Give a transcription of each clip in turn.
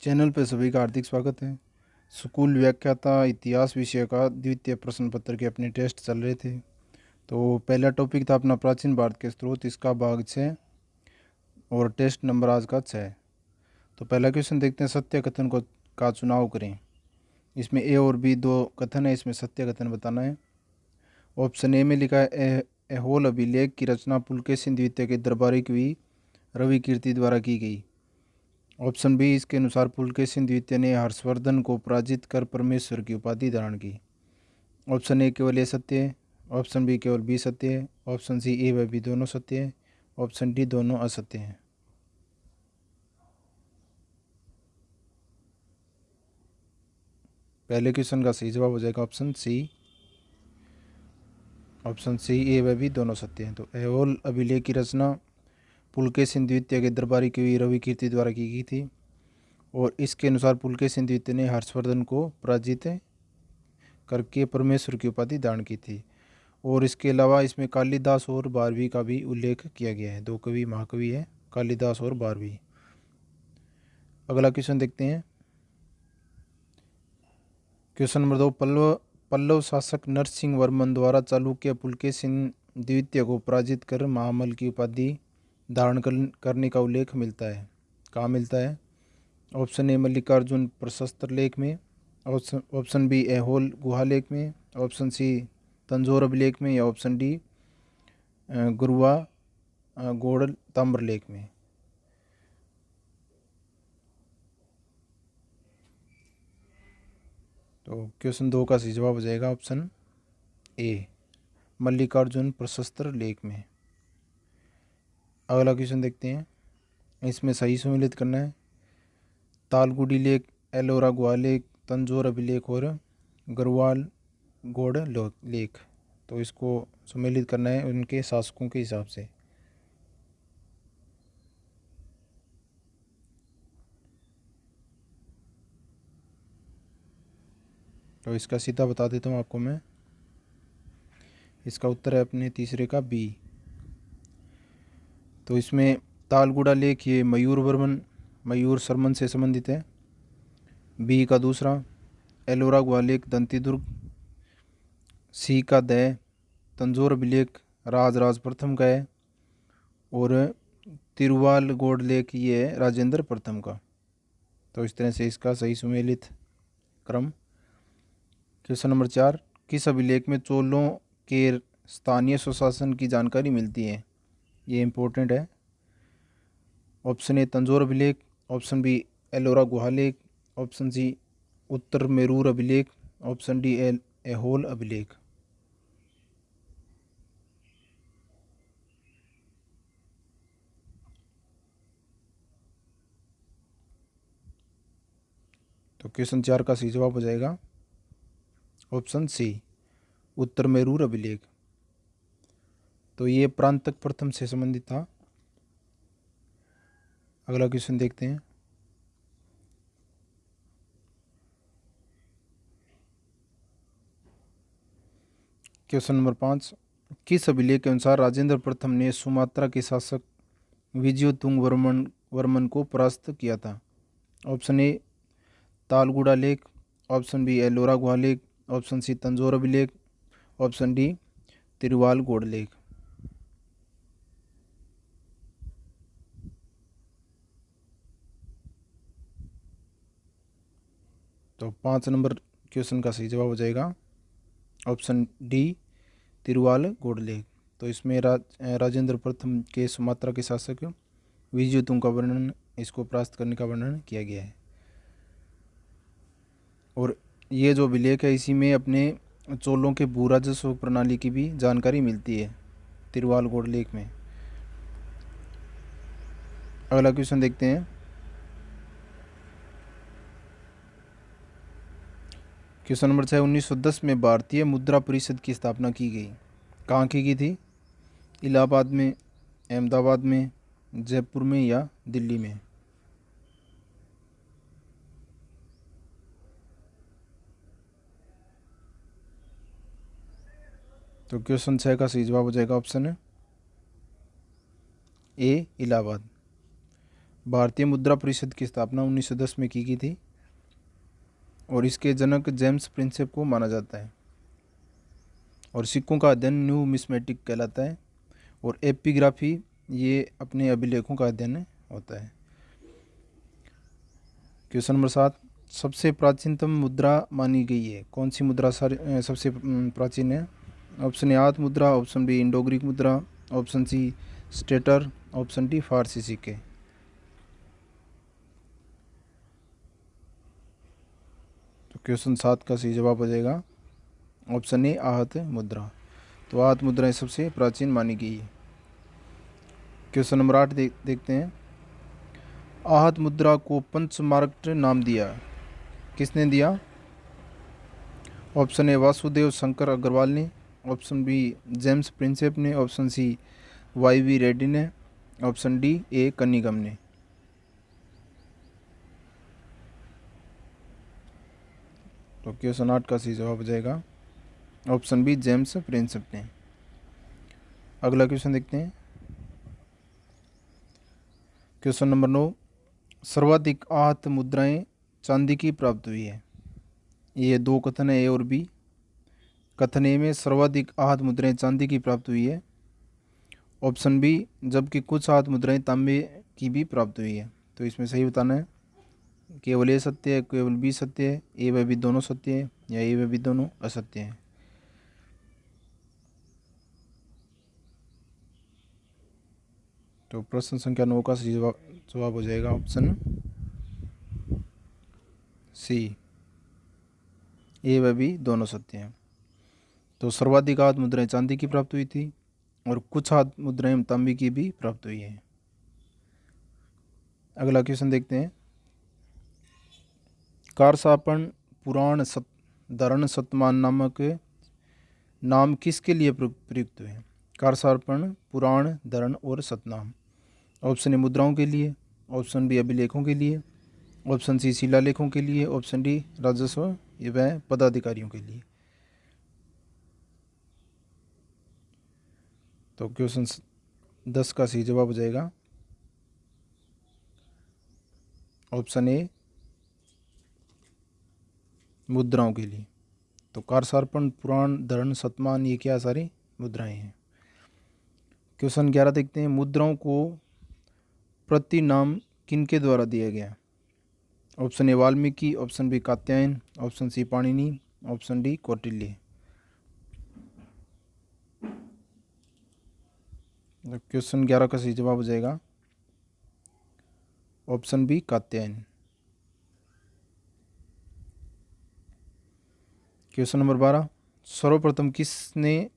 Channel पे सभी का हार्दिक स्वागत है। स्कूल व्याख्याता इतिहास विषय का द्वितीय प्रश्न पत्र के अपने टेस्ट चल रहे थे। तो पहला टॉपिक था अपना प्राचीन भारत के स्रोत, इसका भाग 6 और टेस्ट नंबर आज का 6। तो पहला क्वेश्चन देखते हैं, सत्य कथन को का चुनाव करें। इसमें ए और बी दो कथन है, इसमें सत्य कथन बताना है। ऑप्शन ए में लिखा है एहोल अभिलेख की रचना पुलकेशिन द्वितीय के दरबारी कवि रवि कीर्ति द्वारा की गई। ऑप्शन बी, इसके अनुसार पुलकेशिन द्वितीय ने हर्षवर्धन को पराजित कर परमेश्वर की उपाधि धारण की। ऑप्शन ए केवल ए सत्य है। ऑप्शन बी केवल बी सत्य है। ऑप्शन सी ए व बी दोनों सत्य है। ऑप्शन डी दोनों असत्य हैं। पहले क्वेश्चन का सही जवाब हो जाएगा ऑप्शन सी। ऑप्शन सी ए व बी दोनों सत्य हैं। तो एहोल अभिलेख की रचना पुलकेशिन द्वितीय के दरबारी कवि रवि कीर्ति द्वारा की गई थी और इसके अनुसार पुलकेशिन द्वितीय ने हर्षवर्धन को पराजित करके परमेश्वर की उपाधि धारण की थी। और इसके अलावा इसमें कालिदास और भारवी का भी उल्लेख किया गया है। दो कवि महाकवि है, कालिदास और भारवी। अगला क्वेश्चन देखते हैं। क्वेश्चन नंबर 2, पल्लव शासक नरसिंह वर्मन द्वारा चालुक्य पुलकेशिन द्वितीय को पराजित कर महामल की उपाधि धारण करने का उल्लेख मिलता है। कहाँ मिलता है? ऑप्शन ए मल्लिकार्जुन प्रशस्त्र लेख में। ऑप्शन बी ऐहोल गुहा लेख में। ऑप्शन सी तंजौर अभिलेख में। या ऑप्शन डी गुरुआ गोड़ ताम्र लेख में। तो क्वेश्चन 2 का सही जवाब हो जाएगा ऑप्शन ए, मल्लिकार्जुन प्रशस्त्र लेख में। अगला क्वेश्चन देखते हैं, इसमें सही सम्मिलित करना है। तालगुडी लेख, एलोरा गुहा लेख, तंजौर अभिलेख और गरवाल गोड़ लेख। तो इसको सम्मिलित करना है उनके शासकों के हिसाब से। तो इसका सीधा बता देता हूँ आपको मैं। इसका उत्तर है अपने तीसरे का बी। तो इसमें तालगुड़ा लेख ये मयूर शर्मन से संबंधित है। बी का दूसरा एलोरा गुहा लेख दंतीदुर्ग। सी का दय तंजौर अभिलेख राज प्रथम का है। और तिरुवाल गोड़ लेख ये है राजेंद्र प्रथम का। तो इस तरह से इसका सही सुमेलित क्रम। क्वेश्चन नंबर 4, किस अभिलेख में चोलों के स्थानीय स्वशासन की जानकारी मिलती है? ये इम्पोर्टेंट है। ऑप्शन ए तंजौर अभिलेख। ऑप्शन बी एलोरा गुहा लेख। ऑप्शन सी उत्तर मेरूर अभिलेख। ऑप्शन डी ऐहोल अभिलेख। तो क्वेश्चन 4 का सही जवाब हो जाएगा ऑप्शन सी, उत्तर मेरूर अभिलेख। तो ये प्रांतक प्रथम से संबंधित था। अगला क्वेश्चन देखते हैं। क्वेश्चन नंबर 5, किस अभिलेख के अनुसार राजेंद्र प्रथम ने सुमात्रा के शासक विजयोतुंग वर्मन को परास्त किया था? ऑप्शन ए तालगुड़ा लेख। ऑप्शन बी एलोरा गुहा लेख। ऑप्शन सी तंजौर अभिलेख। ऑप्शन डी तिरुवाल गोड़ लेख। तो 5 नंबर क्वेश्चन का सही जवाब हो जाएगा ऑप्शन डी तिरुवाल गोड़ लेख। तो इसमें राजेंद्र प्रथम के सुमात्रा के शासक विजयोतुंग का वर्णन, इसको परास्त करने का वर्णन किया गया है। और ये जो अभिलेख है इसी में अपने चोलों के भू राजस्व प्रणाली की भी जानकारी मिलती है, तिरुवाल गोड़ लेख में। अगला क्वेश्चन देखते हैं। क्वेश्चन नंबर 6, 1910 में भारतीय मुद्रा परिषद की स्थापना की गई। कहाँ की गई थी? इलाहाबाद में, अहमदाबाद में, जयपुर में या दिल्ली में? तो क्वेश्चन 6 का सही जवाब हो जाएगा ऑप्शन ए इलाहाबाद। भारतीय मुद्रा परिषद की स्थापना 1910 में की गई थी और इसके जनक जेम्स प्रिंसेप को माना जाता है। और सिक्कों का अध्ययन न्यूमिस्मेटिक कहलाता है। और एपिग्राफी ये अपने अभिलेखों का अध्ययन होता है। क्वेश्चन नंबर 7, सबसे प्राचीनतम मुद्रा मानी गई है, कौन सी मुद्रा सबसे प्राचीन है? ऑप्शन ए आत मुद्रा, ऑप्शन बी इंडो ग्रीक मुद्रा, option C stater, option D फारसी सिक्के। तो क्वेश्चन 7 का सही जवाब हो जाएगा ऑप्शन ए आहत मुद्रा। तो आहत मुद्राएं सबसे प्राचीन मानी गई है। क्वेश्चन नंबर 8 देखते हैं। आहत मुद्रा को पंचमार्क नाम दिया, किसने दिया? ऑप्शन ए वासुदेव शंकर अग्रवाल ने, ऑप्शन बी जेम्स प्रिंसेप ने, ऑप्शन सी वाई.वी. रेड्डी ने, ऑप्शन डी ए कनिंघम ने। तो क्वेश्चन 8 का सही जवाब हो जाएगा ऑप्शन बी जेम्स प्रिंसेप ने। अगला क्वेश्चन देखते हैं। क्वेश्चन नंबर 9, सर्वाधिक आहत मुद्राएं चांदी की प्राप्त हुई है। ये दो कथन है, ए और बी। कथन ए में सर्वाधिक आहत मुद्राएं चांदी की प्राप्त हुई है, ऑप्शन बी जबकि कुछ आहत मुद्राएं तांबे की भी प्राप्त हुई है। तो इसमें सही बताना है, केवल ए सत्य है, केवल बी सत्य है, ए व बी दोनों सत्य है, या ए व बी दोनों असत्य है। तो प्रश्न संख्या 9 का सही जवाब हो जाएगा ऑप्शन सी, ए व बी दोनों सत्य हैं। तो सर्वाधिक आहत मुद्राएं चांदी की प्राप्त हुई थी और कुछ आहत मुद्राएं तांबे की भी प्राप्त हुई है। अगला क्वेश्चन देखते हैं। कारसापण पुराण धरण शतमान नामक नाम किसके लिए प्रयुक्त हुए? कारसापण पुराण धरण और सतनाम। ऑप्शन ए मुद्राओं के लिए, ऑप्शन बी अभिलेखों के लिए, ऑप्शन सी शिलालेखों के लिए, ऑप्शन डी राजस्व व पदाधिकारियों के लिए। तो क्वेश्चन 10 का सही जवाब हो जाएगा ऑप्शन ए मुद्राओं के लिए। तो कारसापण पुराण धरण शतमान ये क्या सारी मुद्राएं हैं। क्वेश्चन 11 देखते हैं। मुद्राओं को प्रति नाम किनके द्वारा दिया गया? Option A Valmiki, option B Katyayan, option C Panini, option D Kautilya. Question 11 का सही जवाब हो जाएगा option B Katyayan. Question number 12, सर्वप्रथम किसने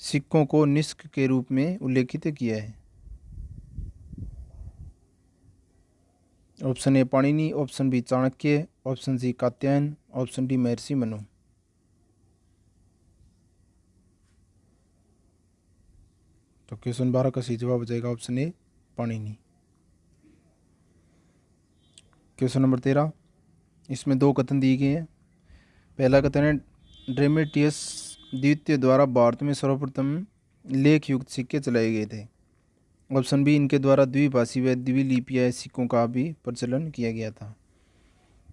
सिक्कों को निष्क के रूप में उल्लेखित किया है? Option A Panini, option B Chanakya, option C Katyayan, option D Maharshi Manu. तो क्वेश्चन 12 का सही जवाब हो जाएगा option A Panini. Question number 13, इसमें दो कथन दिए गए हैं। पहला कथन है ड्रेमेटियस द्वितीय द्वारा भारत में सर्वप्रथम लेख युक्त सिक्के चलाए गए थे। ऑप्शन बी इनके द्वारा द्विभाषी व द्विलिपियाय सिक्कों का भी प्रचलन किया गया था।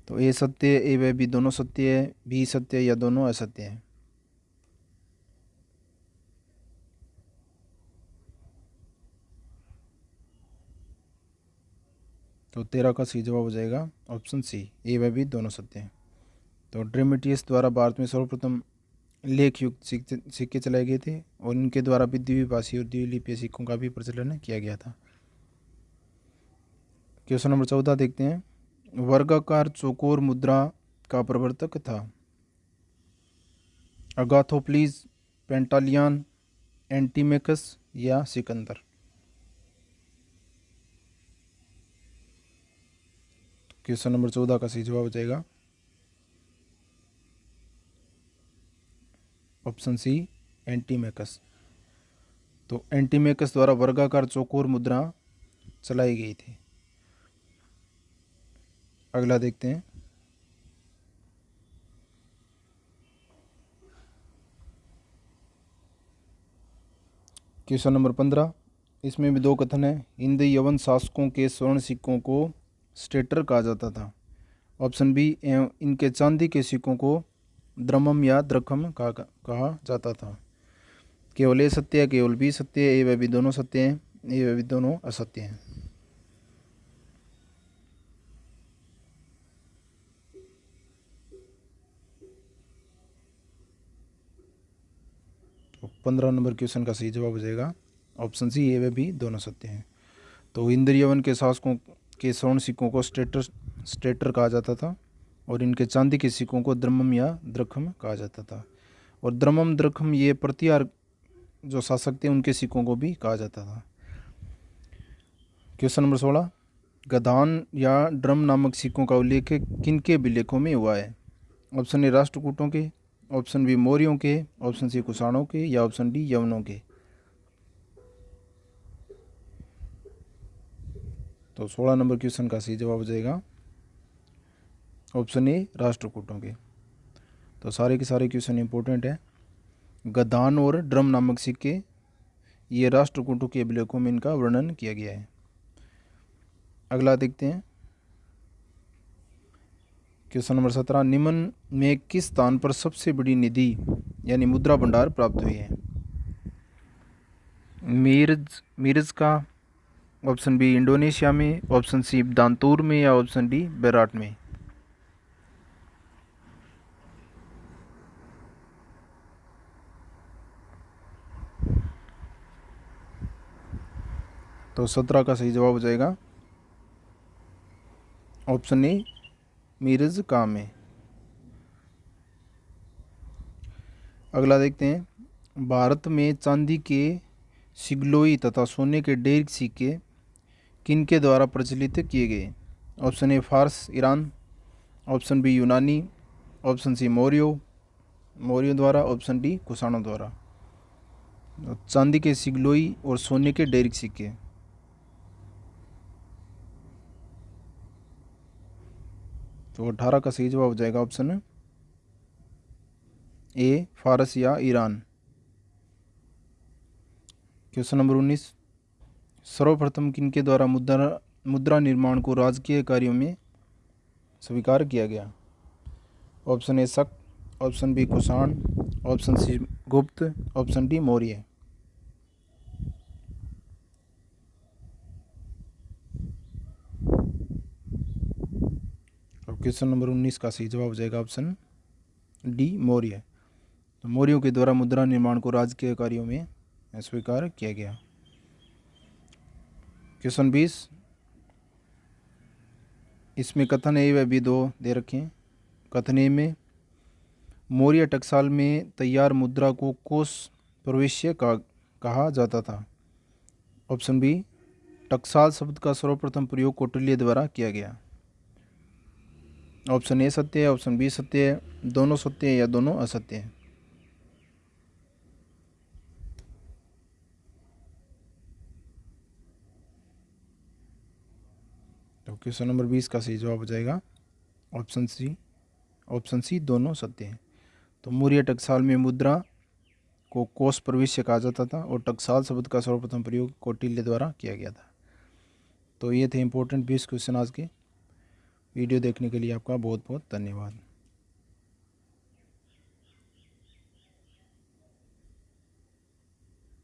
तो ए सत्य, ए व बी दोनों सत्य है, बी सत्य या दोनों असत्य है। तो 13 का सही जवाब हो जाएगा ऑप्शन सी, ए व बी दोनों सत्य हैं। तो ड्रेमेटियस द्वारा भारत में सर्वप्रथम लेख युक्त सिक्के चलाए गए थे और इनके द्वारा भी द्विभाषी और द्विलिपीय सिक्कों का भी प्रचलन किया गया था। क्वेश्चन नंबर 14 देखते हैं। वर्गाकार चौकोर मुद्रा का प्रवर्तक था? अगाथोप्लीज, पेंटालियन, एंटीमेकस या सिकंदर। क्वेश्चन नंबर 14 का सही जवाब हो जाएगा ऑप्शन सी, एंटीमेकस। तो एंटीमेकस द्वारा वर्गाकार चौकोर मुद्रा चलाई गई थी। अगला देखते हैं। क्वेश्चन नंबर 15, इसमें भी दो कथन है। हिंद यवन शासकों के स्वर्ण सिक्कों को स्टेटर कहा जाता था। ऑप्शन बी, इनके चांदी के सिक्कों को द्रमम या द्रखम कहा जाता था। केवल ए सत्य है, केवल बी सत्य है, ए व बी दोनों सत्य हैं, ए व बी दोनों असत्य हैं। तो 15 नंबर क्वेश्चन का सही जवाब हो जाएगा ऑप्शन सी, ए व बी दोनों सत्य हैं। तो इंद्र यवन के शासकों के स्वर्ण सिक्कों को स्टेटर कहा जाता था और इनके चांदी के सिक्कों को द्रमम या द्रखम कहा जाता था। और द्रमम द्रखम ये प्रतिहार जो शासक थे उनके सिक्कों को भी कहा जाता था। क्वेश्चन नंबर 16, गधान या ड्रम नामक सिक्कों का उल्लेख किनके अभिलेखों में हुआ है? ऑप्शन ए राष्ट्रकूटों के, ऑप्शन बी मौर्यों के, ऑप्शन सी कुषाणों के या ऑप्शन डी यवनों के। तो 16 नंबर क्वेश्चन का सही जवाब हो जाएगा ऑप्शन ए राष्ट्रकूटों के। तो सारे के सारे क्वेश्चन इंपॉर्टेंट है। गधान और ड्रम नामक सिक्के ये राष्ट्रकूटों के अभिलेखों में इनका वर्णन किया गया है। अगला देखते हैं क्वेश्चन नंबर 17, निम्न में किस स्थान पर सबसे बड़ी निधि यानी मुद्रा भंडार प्राप्त हुई है? मीरज का, ऑप्शन बी इंडोनेशिया में, ऑप्शन सी दांतूर में या ऑप्शन डी बेराट में। तो 17 का सही जवाब हो जाएगा ऑप्शन ए मीरज का में। अगला देखते हैं, भारत में चांदी के सिगलोई तथा सोने के डेरिक सिक्के किनके द्वारा प्रचलित किए गए? ऑप्शन ए फारस ईरान, ऑप्शन बी यूनानी, ऑप्शन सी मौर्यों द्वारा, ऑप्शन डी कुषाणों द्वारा। चांदी के सिगलोई और सोने के डेरिक सिक्के। तो 18 का सही जवाब हो जाएगा ऑप्शन ए फारस या ईरान। क्वेश्चन नंबर 19, सर्वप्रथम किनके द्वारा मुद्रा निर्माण को राजकीय कार्यों में स्वीकार किया गया? Option A Shaka, option B Kushan, option C Gupta, option D Maurya. और क्वेश्चन नंबर 19 का सही जवाब हो जाएगा ऑप्शन डी मौर्य। तो मौर्यों के द्वारा मुद्रा निर्माण को राजकीय कार्यों में स्वीकार किया गया। क्वेश्चन 20, इसमें कथन ए व बी दो दे रखे हैं। कथन ए में मौर्य टकसाल में तैयार मुद्रा को कोष प्रवेश्य कहा जाता था। ऑप्शन बी, टकसाल शब्द का सर्वप्रथम प्रयोग कौटिल्य द्वारा किया गया। ऑप्शन ए सत्य है, ऑप्शन बी सत्य है, दोनों सत्य है या दोनों असत्य है। तो क्वेश्चन नंबर 20 का सही जवाब हो जाएगा ऑप्शन सी दोनों सत्य हैं। तो मौर्य टकसाल में मुद्रा को कोष प्रवेश्य कहा जाता था और टकसाल शब्द का सर्वप्रथम प्रयोग कौटिल्य द्वारा किया गया था। तो ये थे इंपॉर्टेंट 20 क्वेश्चन आज के। वीडियो देखने के लिए आपका बहुत बहुत धन्यवाद।